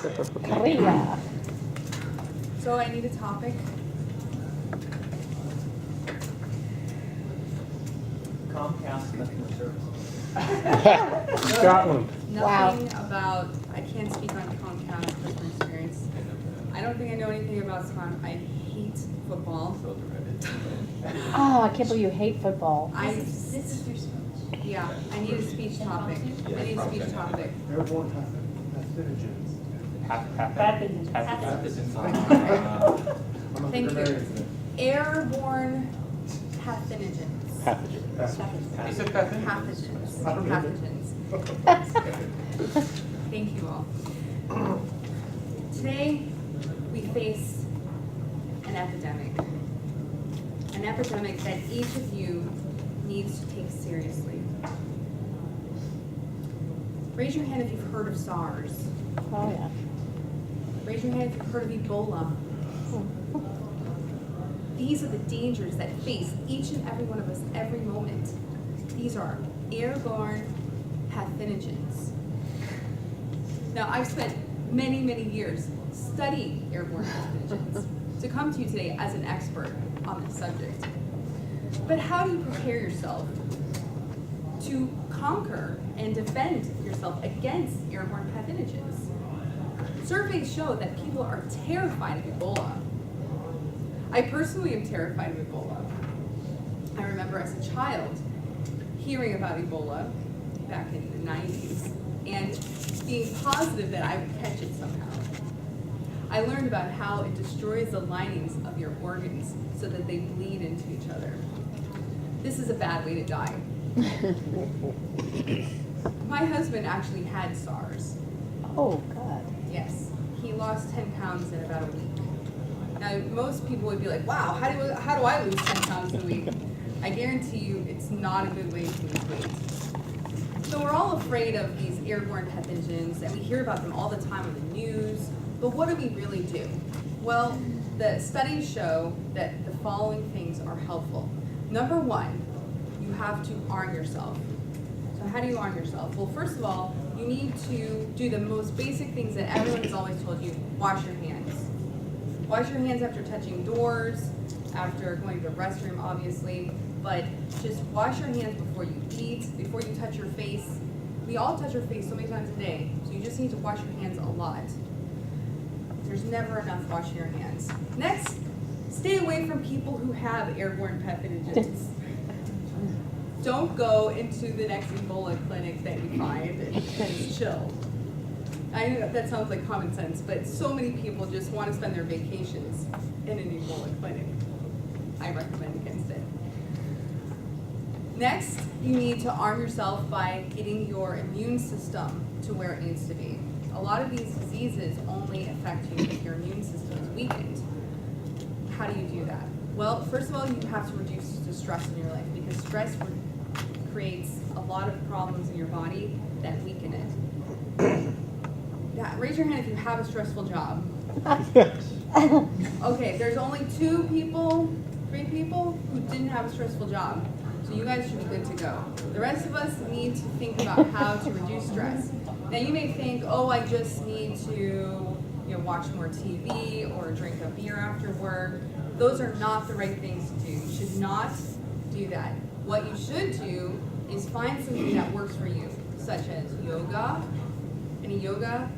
Korea. So I need a topic. Comcast customer service. Scotland. Nothing about, I can't speak on Comcast customer experience. I don't think I know anything about Scott. I hate football. Oh, I can't believe you hate football. This is your speech. Yeah, I need a speech topic. I need a speech topic. Airborne pathogens. Thank you. Airborne pathogens. Is it pathogen? Pathogens. Thank you all. Today, we face an epidemic. An epidemic that each of you needs to take seriously. Raise your hand if you've heard of SARS. Oh, yeah. Raise your hand if you've heard of Ebola. These are the dangers that face each and every one of us every moment. These are airborne pathogens. Now, I've spent many, many years studying airborne pathogens to come to you today as an expert on this subject. But how do you prepare yourself to conquer and defend yourself against airborne pathogens? Surveys show that people are terrified of Ebola. I personally am terrified of Ebola. I remember as a child hearing about Ebola back in the 90s and being positive that I would catch it somehow. I learned about how it destroys the linings of your organs so that they bleed into each other. This is a bad way to die. My husband actually had SARS. Oh, God. Yes, he lost 10 pounds in about a week. Now, most people would be like, wow, how do I lose 10 pounds in a week? I guarantee you it's not a good way to lose weight. So we're all afraid of these airborne pathogens, and we hear about them all the time on the news, but what do we really do? Well, the studies show that the following things are helpful. Number one, you have to arm yourself. So how do you arm yourself? Well, first of all, you need to do the most basic things that everyone has always told you: wash your hands. Wash your hands after touching doors, after going to the restroom, obviously, but just wash your hands before you eat, before you touch your face. We all touch our face so many times a day, so you just need to wash your hands a lot. There's never enough washing your hands. Next, stay away from people who have airborne pathogens. Don't go into the next Ebola clinic that you find and just chill. I know that sounds like common sense, but so many people just want to spend their vacations in an Ebola clinic. I recommend against it. Next, you need to arm yourself by getting your immune system to where it needs to be. A lot of these diseases only affect you if your immune system is weakened. How do you do that? Well, first of all, you have to reduce the stress in your life, because stress creates a lot of problems in your body that weaken it. Yeah, raise your hand if you have a stressful job. Okay, there's only 3 people who didn't have a stressful job. So you guys should be good to go. The rest of us need to think about how to reduce stress. Now you may think, oh, I just need to watch more TV or drink a beer after work. Those are not the right things to do. You should not do that. What you should do is find something that works for you, such as yoga. Any yoga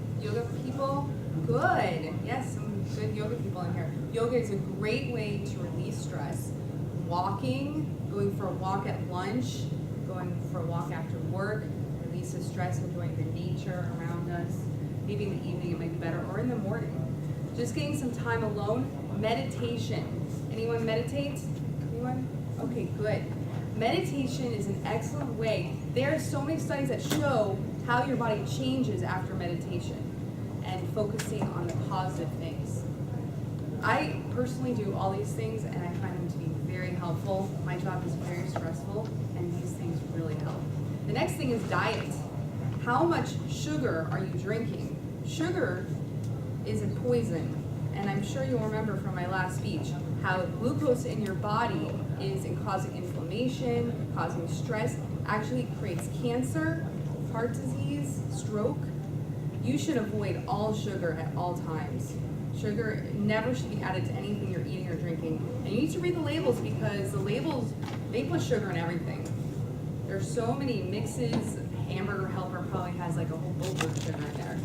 people? Good. Yes, some good yoga people in here. Yoga is a great way to release stress. Walking, going for a walk at lunch, going for a walk after work, releases stress, enjoying the nature around us. Maybe in the evening it might be better, or in the morning. Just getting some time alone. Meditation. Anyone meditate? Anyone? Okay, good. Meditation is an excellent way. There are so many studies that show how your body changes after meditation and focusing on the positive things. I personally do all these things, and I find them to be very helpful. My job is very stressful, and these things really help. The next thing is diet. How much sugar are you drinking? Sugar is a poison, and I'm sure you'll remember from my last speech how glucose in your body is causing inflammation, causing stress, actually creates cancer, heart disease, stroke. you should avoid all sugar at all times. Sugar never should be added to anything you're eating or drinking. And you need to read the labels because the labels, they put sugar in everything. There's so many mixes. Hamburger Helper probably has like a whole boatload of sugar in there.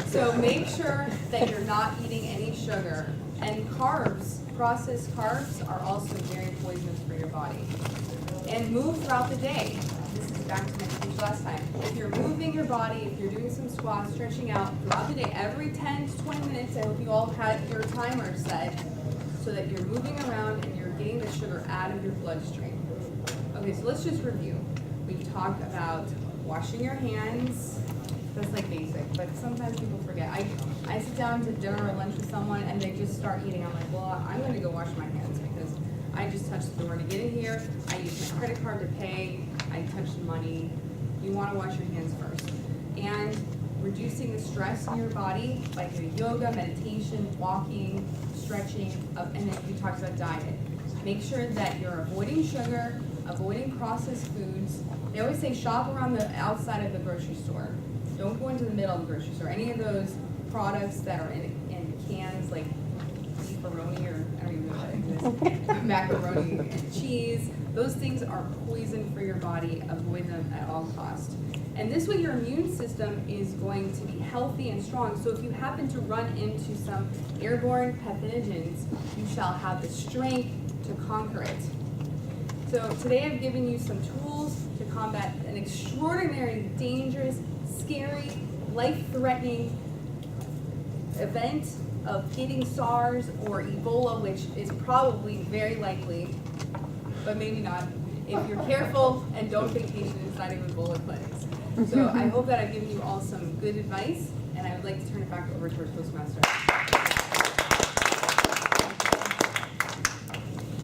So make sure that you're not eating any sugar. And carbs, processed carbs, are also very poisonous for your body. And move throughout the day. This is back to my speech last time. If you're moving your body, if you're doing some squats, stretching out throughout the day, every 10 to 20 minutes, I hope you all had your timer set so that you're moving around and you're getting the sugar out of your bloodstream. Okay, so let's just review. We've talked about washing your hands. That's like basic, but sometimes people forget. I sit down to dinner or lunch with someone and they just start eating. I'm like, well, I'm going to go wash my hands because I just touched the door to get in here. I used my credit card to pay. I touched the money. You want to wash your hands first. And reducing the stress in your body by doing yoga, meditation, walking, stretching, and then we talked about diet. Make sure that you're avoiding sugar, avoiding processed foods. They always say shop around the outside of the grocery store. Don't go into the middle of the grocery store. Any of those products that are in cans, like beefaroni or I don't even know what that exists, macaroni and cheese, those things are poison for your body. Avoid them at all costs. And this way your immune system is going to be healthy and strong. So if you happen to run into some airborne pathogens, you shall have the strength to conquer it. So today I've given you some tools to combat an extraordinary, dangerous, scary, life-threatening event of getting SARS or Ebola, which is probably very likely, but maybe not, if you're careful and don't vacation inside of Ebola clinics. So I hope that I've given you all some good advice, and I would like to turn it back over to our Toastmaster.